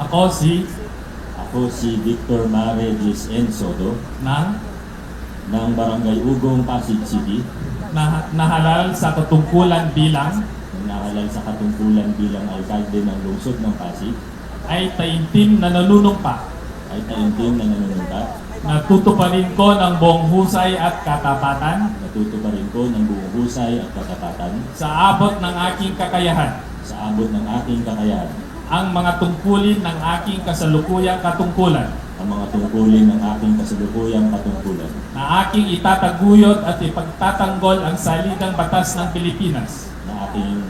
Ako Ako si Victor Mare Gis N. Soto ng ng Barangay Ugong, Pasig City, nahalal sa katungkulan bilang na nahalal sa katungkulan bilang alkalde ng lungsod ng Pasig, ay taimtim na nanunumpa. ay taimtim na nanunumpa. Natutuparin ko ng buong husay at katapatan Natutuparin ko ng buong husay at katapatan sa abot ng aking kakayahan sa abot ng aking kakayahan ang mga tungkulin ng aking kasalukuyang katungkulan ang mga tungkulin ng aking kasalukuyang patungkulan na aking itataguyod at ipagtatanggol ang saligang batas ng Pilipinas na aking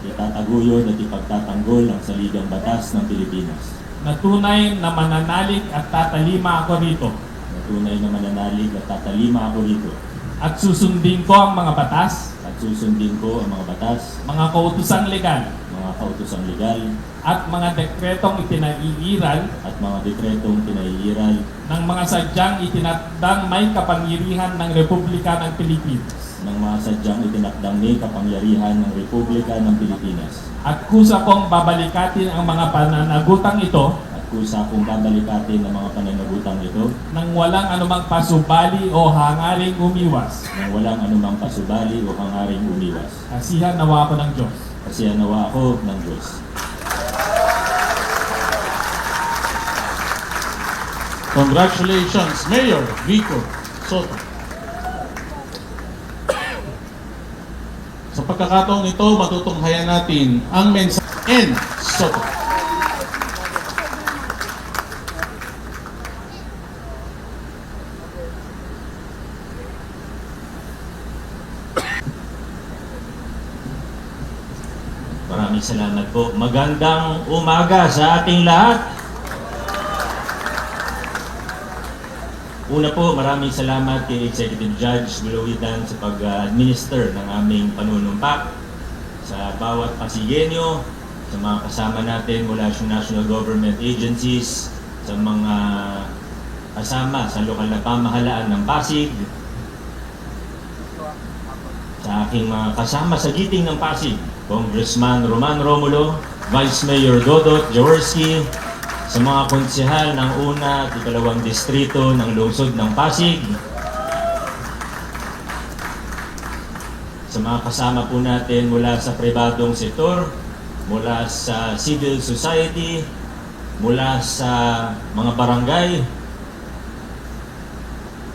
itataguyod at ipagtatanggol ang saligang batas ng Pilipinas. na tunay na mananalig at tatalima ako rito Na tunay na mananalig at tatalima ako rito at susundin ko ang mga batas, at susundin ko ang mga batas, mga kautosang legal mga kautosang legal at mga dekretong itinaiiral at mga dekretong pinaiiral ng mga sadyang itinakdang may kapangyarihan ng Republika ng Pilipinas. ng mga sadyang itinakdang may kapangyarihan ng Republika ng Pilipinas. At kusa kong babalikatin ang mga pananagutang ito At kusa kong babalikatin ang mga pananagutang ito nang walang anumang pasubali o hangaring umiwas. nang walang anumang pasubali o hangaring umiwas. Kasihan nawa ako ng Diyos. Kasi nawa ako ng Diyos. Congratulations, Mayor Vico Soto. Sa pagkakataong ito, matutunghayan natin ang mensahe N. Soto. Maraming salamat po. Magandang umaga sa ating lahat. Una po, maraming salamat kay Executive Judge Gulawidan sa pag-administer ng aming panunumpa sa bawat Pasigenyo, sa mga kasama natin mula sa national government agencies, sa mga kasama sa lokal na pamahalaan ng Pasig, sa aking mga kasama sa giting ng Pasig, Congressman Roman Romulo, Vice Mayor Dodot Jaworski, sa mga konsehal ng una at ikalawang distrito ng lungsod ng Pasig, sa mga kasama po natin mula sa pribadong sektor, mula sa civil society, mula sa mga barangay,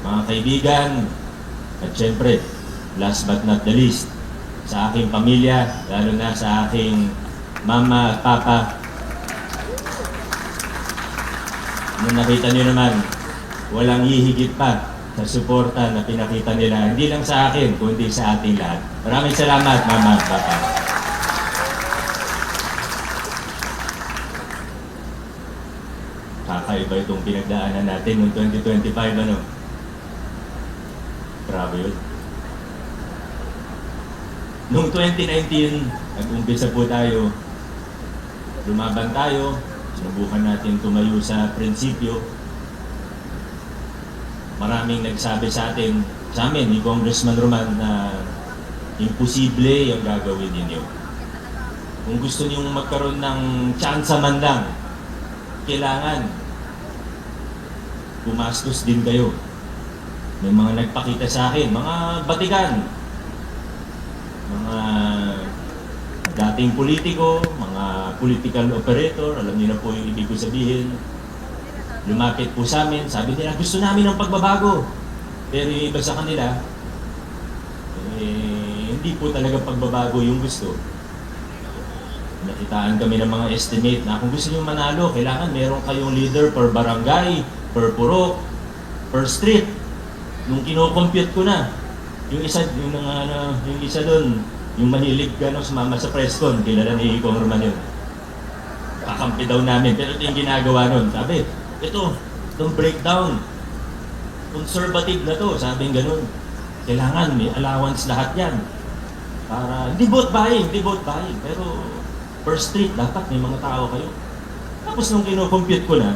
mga kaibigan, at syempre, last but not the least, sa aking pamilya, lalo na sa aking mama at papa. Nung nakita nyo naman, walang hihigit pa sa suporta na pinakita nila, hindi lang sa akin, kundi sa ating lahat. Maraming salamat, mama at papa. Kakaiba itong pinagdaanan natin noong 2025, ano? Grabe yun. Noong 2019, nag-umpisa po tayo, lumaban tayo, sinubukan natin tumayo sa prinsipyo. Maraming nagsabi sa atin, sa amin, ni Congressman Roman, na imposible yung gagawin ninyo. Kung gusto niyong magkaroon ng tsansa man lang, kailangan gumastos din kayo. May mga nagpakita sa akin, mga batikan, mga dating politiko, mga political operator, alam niyo na po yung ibig ko sabihin. Lumapit po sa amin, sabi nila, gusto namin ng pagbabago. Pero yung iba sa kanila, hindi po talaga pagbabago yung gusto. Nakitaan kami ng mga estimate na kung gusto nyo manalo, kailangan meron kayong leader per barangay, per purok, per street. Nung kino-compute ko na, yung isa doon, yung mahilig sumama sa press con, kilala ni Kong Roman yun. Kakampi daw namin, pero ito yung ginagawa nun. Sabi, itong breakdown, conservative na to, sabing ganun. Kailangan may allowance lahat yan. Para, hindi vote buying, pero per street, dapat may mga tao kayo. Tapos nung kino-compute ko na,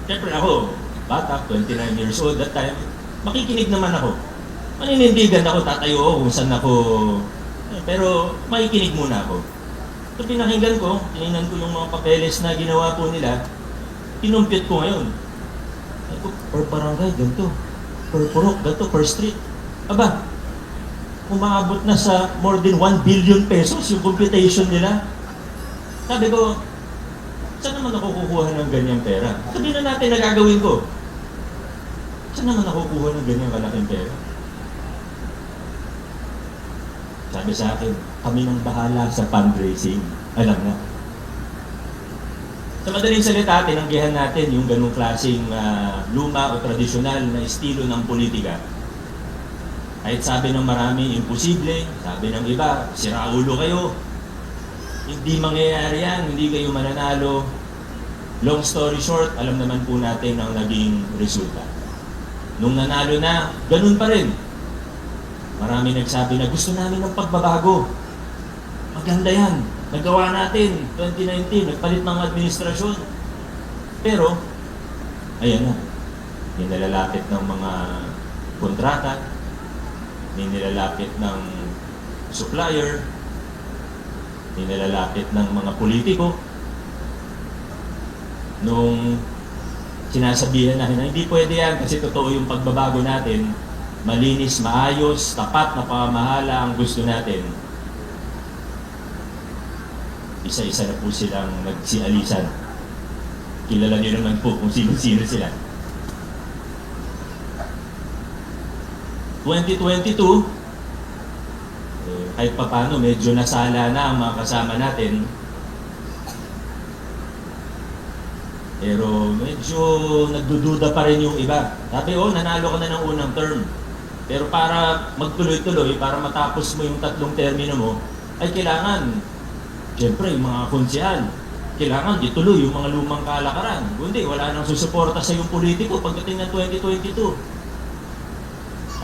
syempre ako, bata, 29 years old that time, makikinig naman ako. Maninindigan ako, tatayo ako kung saan ako, pero makikinig muna ako. So pinakinggan ko, tinignan ko yung mga papeles na ginawa po nila, kinumpit ko ngayon. Sabi ko, per barangay, ganito. Per purok, ganito, per street. Aba, umaabot na sa more than 1 billion pesos yung computation nila. Sabi ko, saan naman ako kukuha ng ganyang pera? Sabihin na natin na gagawin ko. Saan naman ako kukuha ng ganyang kalaking pera? Sabi sa akin, kami nang bahala sa fundraising. Alam na. Sa madaling salita, tinanggihan natin yung ganung klaseng luma o tradisyonal na estilo ng politika. Kahit sabi ng marami, imposible. Sabi ng iba, siraulo kayo. Hindi mangyayari yan, hindi kayo mananalo. Long story short, alam naman po natin ang naging resulta. Nung nanalo na, ganun pa rin. Marami nagsabi na gusto namin ng pagbabago. Maganda yan. Nagawa natin 2019, nagpalit ng administrasyon. Pero, ayan na. May nalalapit ng mga kontrata, may nilalapit ng supplier, may nilalapit ng mga politiko. Nung sinasabihan natin na hindi pwede yan kasi totoo yung pagbabago natin, malinis, maayos, tapat na pamamahala ang gusto natin. Isa-isa na po silang nagsialisan. Kilala niyo naman po kung sino-sino sila. 2022, kahit papano medyo nasala na ang mga kasama natin. Pero medyo nagdududa pa rin yung iba. Sabi, nanalo ka na ng unang term. Pero para magtuloy-tuloy, para matapos mo yung 3 termino mo, ay kailangan, siyempre, yung mga konsehal, kailangan ituloy yung mga lumang kalakaran. Kundi, wala nang susuporta sa yung politiko pagdating ng 2022.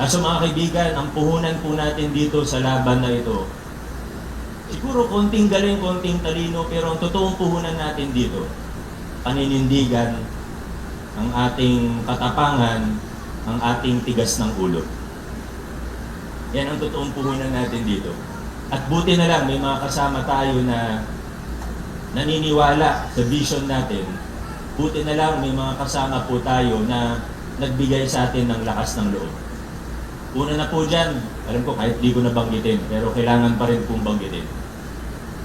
So mga kaibigan, ang puhunan po natin dito sa laban na ito, siguro konting galing, konting talino, pero ang totoong puhunan natin dito, paninindigan, ang ating katapangan, ang ating tigas ng ulo. Yan ang totoong puhunan natin dito. At buti na lang, may mga kasama tayo na naniniwala sa vision natin. Buti na lang, may mga kasama po tayo na nagbigay sa atin ng lakas ng loob. Una na po dyan, alam ko kahit di ko nabanggitin, pero kailangan pa rin pong banggitin.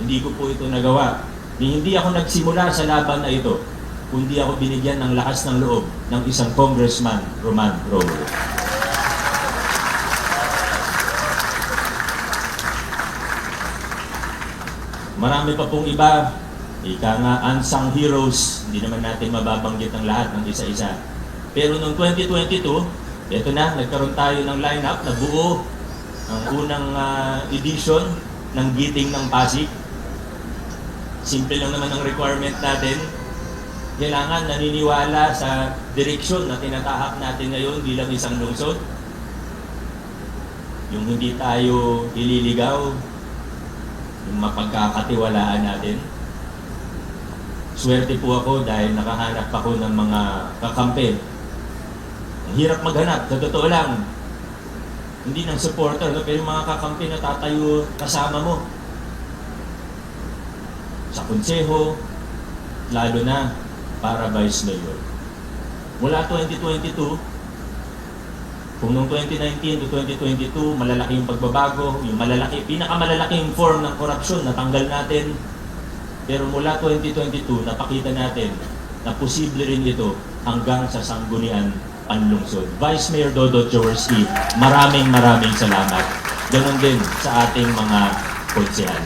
Hindi ko po ito nagawa. Hindi ako nagsimula sa laban na ito, kundi ako binigyan ng lakas ng loob ng isang Congressman, Roman Romulo. Marami pa pong iba, ika nga unsung heroes, hindi naman natin mababanggit ang lahat ng isa-isa. Pero noong 2022, ito na, nagkaroon tayo ng lineup na buo ang unang edition ng Giting ng Pasig. Simple lang naman ang requirement natin. Kailangan naniniwala sa direksyon na tinatahak natin ngayon bilang isang lungsod. Yung hindi tayo ililigaw, yung mapagkakatiwalaan natin. Swerte po ako dahil nakahanap ako ng mga kakampi. Ang hirap maghanap, sa totoo lang. Hindi ng supporter, no? Pero yung mga kakampi na tatayo kasama mo. Sa konseho, lalo na para Vice Mayor. Mula 2022, kung noong 2019 to 2022, malalaki yung pagbabago, yung pinakamalalaking form ng korupsyon natanggal natin. Pero mula 2022, napakita natin na posible rin ito hanggang sa sanggunian panlungsod. Vice Mayor Dodot Jaworski, maraming salamat. Ganon din sa ating mga konsehal.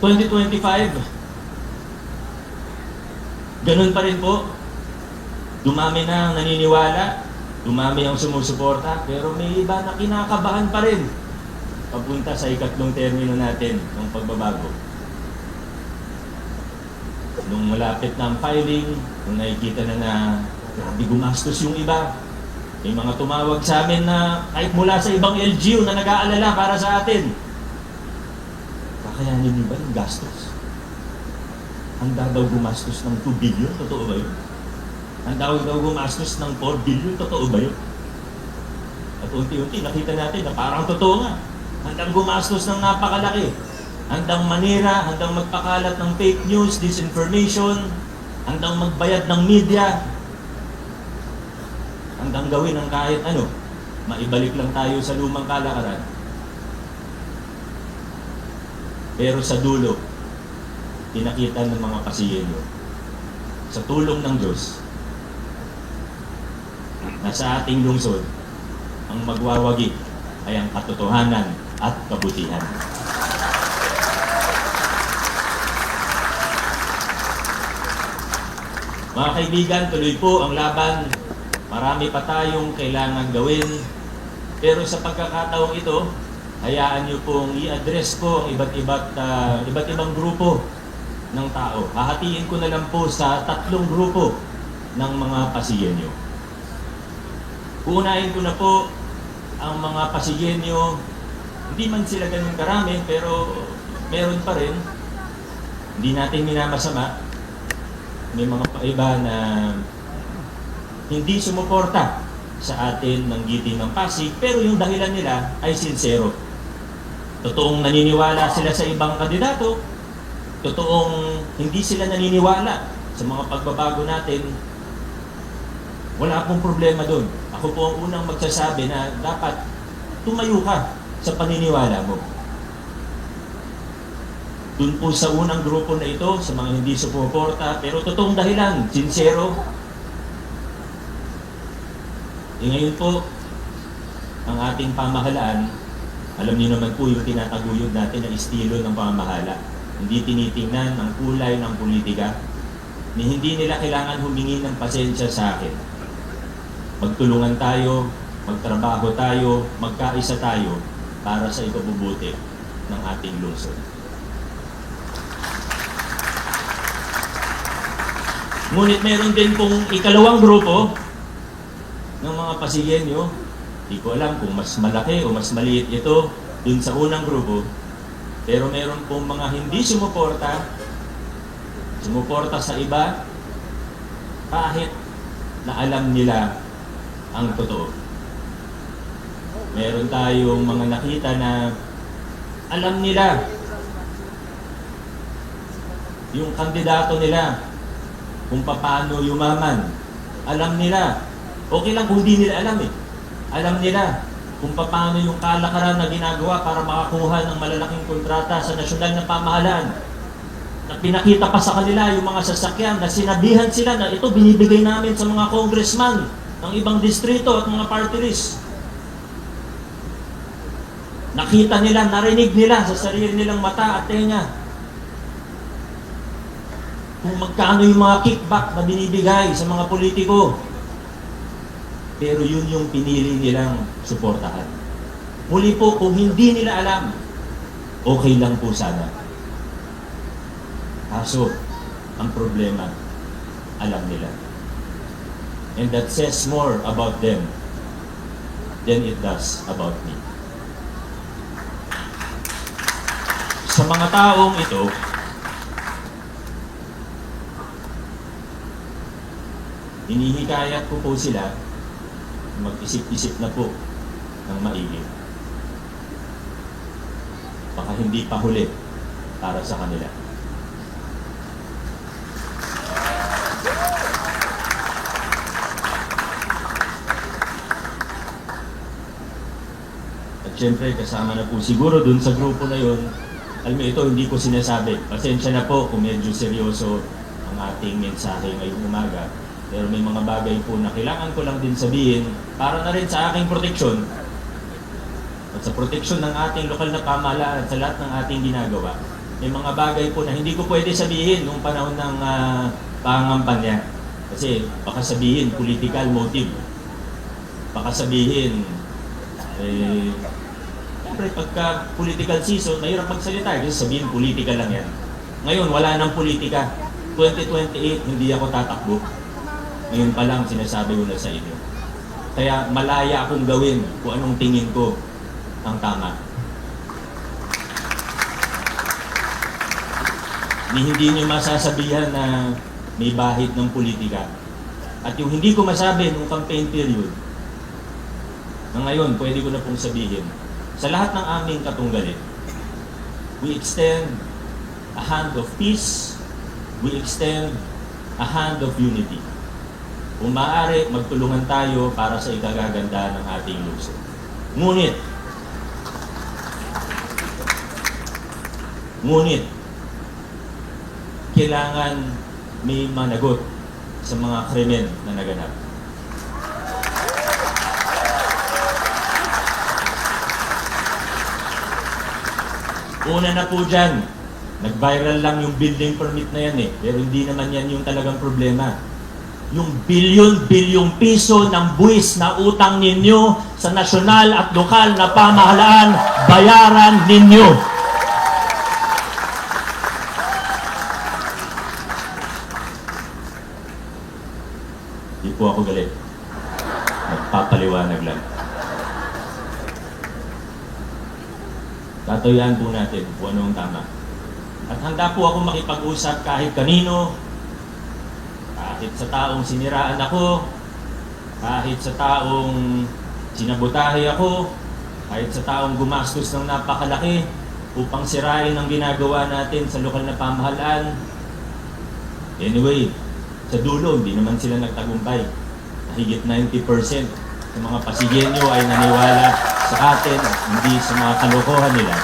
2025, ganon pa rin po. Dumami na ang naniniwala, dumami ang sumusuporta, pero may iba na kinakabahan pa rin papunta sa ikatlong termino natin ng pagbabago. Nung malapit na ang filing, nung nakikita na grabe gumastos yung iba, may mga tumawag sa amin na kahit mula sa ibang LGU na nag-aalala para sa atin. Kakayanin niyo ba yung gastos? Handa daw gumastos ng 2 billion, totoo ba yun? Handa daw gumastos ng 4 billion, totoo ba yun? At unti-unti nakita natin na parang totoo nga. handang gumastos ng napakalaki, handang manira, handang magpakalat ng fake news, disinformation, handang magbayad ng media, handang gawin ng kahit ano, maibalik lang tayo sa lumang kalakaran. Pero sa dulo, pinakita ng mga Pasigueño, sa tulong ng Diyos, na sa ating lungsod, ang magwawagi ay ang katotohanan at kabutihan. Mga kaibigan, tuloy po ang laban. Marami pa tayong kailangan gawin. Pero sa pagkakataong ito, hayaan niyo pong i-address ko ang iba't ibang grupo ng tao. Hahatiin ko na lang po sa 3 grupo ng mga Pasigueño. Uunahin ko na po ang mga Pasigueño, hindi man sila ganun karami, pero meron pa rin. Hindi natin minamasama. May mga iba na hindi sumuporta sa atin ng giting ng Pasig, pero yung dahilan nila ay sincero. Totoong naniniwala sila sa ibang kandidato, totoong hindi sila naniniwala sa mga pagbabago natin, wala pong problema doon. Ako po ang unang magsasabi na dapat tumayo ka sa paniniwala mo. Doon po sa unang grupo na ito, sa mga hindi sumuporta, pero totoong dahilan, sincero. Ngayon po, ang ating pamahalaan, alam niyo naman po yung tinataguyod natin na estilo ng pamamahala. Hindi tinitingnan ang kulay ng politika, ni hindi nila kailangan humingi ng pasensya sa akin. Magtulungan tayo, magtrabaho tayo, magkaisa tayo para sa ikabubuti ng ating lungsod. Ngunit meron din pong ikalawang grupo ng mga Pasigueño. Hindi ko alam kung mas malaki o mas maliit ito dun sa unang grupo. Pero meron pong mga hindi sumuporta sa iba kahit na alam nila ang totoo. Meron tayong mga nakita na alam nila yung kandidato nila kung paano yumaman. Alam nila. Okay lang kung hindi nila alam eh. Alam nila kung paano yung kalakaran na ginagawa para makakuha ng malalaking kontrata sa nasyonal na pamahalaan. Na pinakita pa sa kanila yung mga sasakyan na sinabihan sila na ito binibigay namin sa mga congressman ng ibang distrito at mga party list. Nakita nila, narinig nila sa sarili nilang mata at tenga kung magkano yung mga kickback na binibigay sa mga politiko. Pero yun yung pinili nilang suportahan. Muli po, kung hindi nila alam, okay lang po sana. Kaso, ang problema, alam nila. And that says more about them than it does about me. Sa mga taong ito, hinihikayat ko po sila mag-isip-isip na po ng maigi. Baka hindi pa huli para sa kanila. At syempre, kasama na po siguro dun sa grupo na yun. Alam mo, ito hindi ko sinasabi. Pasensya na po kung medyo seryoso ang ating mensahe ngayong umaga. Pero may mga bagay po na kailangan ko lang din sabihin para na rin sa aking proteksyon at sa proteksyon ng ating lokal na pamahalaan sa lahat ng ating ginagawa. May mga bagay po na hindi ko pwede sabihin nung panahon ng pangangampanya. Kasi baka sabihin political motive. Baka sabihin, siyempre pagka political season, mahirap magsalita. Kasi sabihin politika lang yan. Ngayon, wala nang politika. 2028, hindi ako tatakbo. Ngayon pa lang sinasabi ko na sa inyo. Kaya malaya akong gawin kung anong tingin ko ang tama. Hindi nyo masasabihan na may bahid ng politika. At yung hindi ko masabi nung campaign period, na ngayon pwede ko na pong sabihin, sa lahat ng aming katunggalin, we extend a hand of peace, we extend a hand of unity. Kung maaari, magtulungan tayo para sa ikagaganda ng ating lungsod. Ngunit, kailangan may managot sa mga krimen na naganap. Una na po dyan, nag-viral lang yung building permit na yan pero hindi naman yan yung talagang problema. Yung bilyon-bilyong piso ng buwis na utang ninyo sa nasyonal at lokal na pamahalaan, bayaran ninyo. Di po ako galit. Nagpapaliwanag lang. Tatayuan po natin kung anong tama. At handa po ako makipag-usap kahit kanino, kahit sa taong siniraan ako, kahit sa taong sinabotahe ako, kahit sa taong gumastos ng napakalaki upang sirain ang ginagawa natin sa lokal na pamahalaan. Anyway, sa dulo, hindi naman sila nagtagumpay. Higit 90% sa mga Pasigenyo ay naniwala sa atin at hindi sa mga kalokohan nila.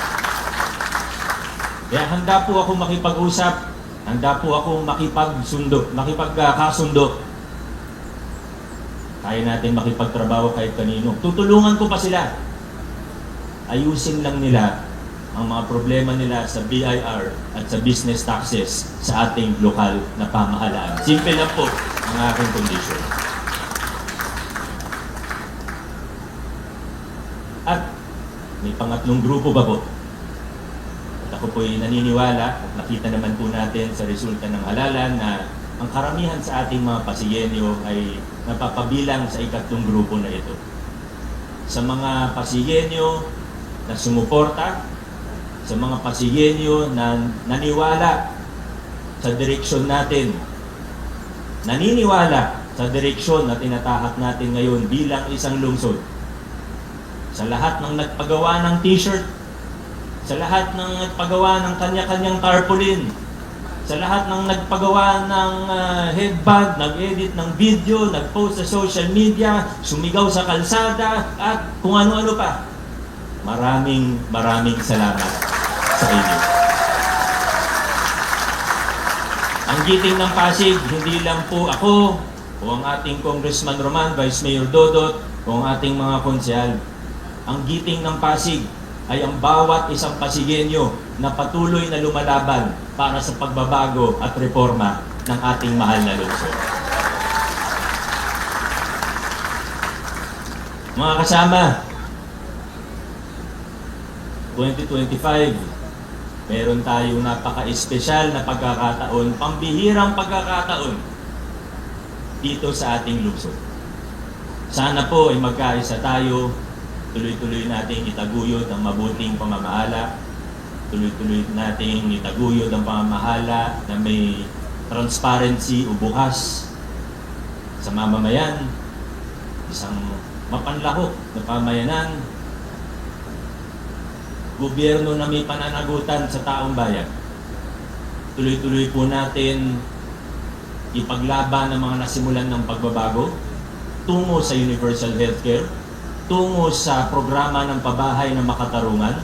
Kaya handa po ako makipag-usap, handa po ako makipagkasundo. Kaya natin makipagtrabaho kahit kanino. Tutulungan ko pa sila. Ayusin lang nila ang mga problema nila sa BIR at sa business taxes sa ating lokal na pamahalaan. Simple lang po ang aking kondisyon. At may pangatlong grupo ba po? At ako po'y naniniwala at nakita naman po natin sa resulta ng halalan na ang karamihan sa ating mga Pasigenyo ay napapabilang sa ikatlong grupo na ito. Sa mga Pasigenyo na sumuporta, sa mga Pasigenyo na naniwala sa direksyon natin, naniniwala sa direksyon na tinatahak natin ngayon bilang isang lungsod. Sa lahat ng nagpagawa ng t-shirt, sa lahat ng nagpagawa ng kanya-kanyang tarpaulin, sa lahat ng nagpagawa ng headband, nag-edit ng video, nag-post sa social media, sumigaw sa kalsada, at kung ano-ano pa. Maraming salamat sa inyo. Ang giting ng Pasig, hindi lang po ako, o ang ating Congressman Roman, Vice Mayor Dodot, o ang ating mga konsyal. Ang giting ng Pasig ay ang bawat isang Pasigenyo na patuloy na lumalaban para sa pagbabago at reforma ng ating mahal na lungsod. Mga kasama, 2025, meron tayong napaka-espesyal na pagkakataon, pambihirang pagkakataon dito sa ating lungsod. Sana po ay magkaisa tayo, tuloy-tuloy natin itaguyod ang mabuting pamamahala, tuloy-tuloy natin itaguyod ang pamamahala na may transparency o bukas sa mamamayan, isang mapanlahok na pamayanan, gobyerno na may pananagutan sa taong bayan. Tuloy-tuloy po natin ipaglaban ang mga nasimulan ng pagbabago tungo sa universal healthcare, tungo sa programa ng pabahay ng makatarungan,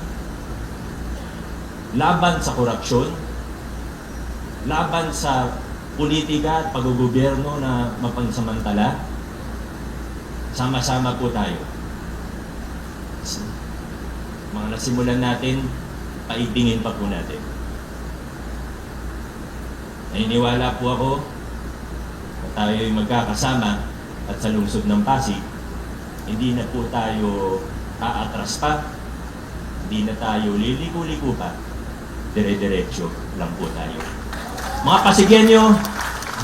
laban sa korupsyon, laban sa politika at paggogobyerno na mapansamantala. Sama-sama po tayo. Mga nasimulan natin, paigtingin pa po natin. Naniniwala po ako na tayo ay magkakasama at sa lungsod ng Pasig, hindi na po tayo aatras pa, hindi na tayo liliko-liko pa, dire-diretso lang po tayo. Mga Pasigenyo,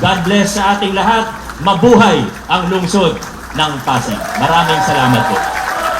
God bless sa ating lahat. Mabuhay ang lungsod ng Pasig. Maraming salamat po.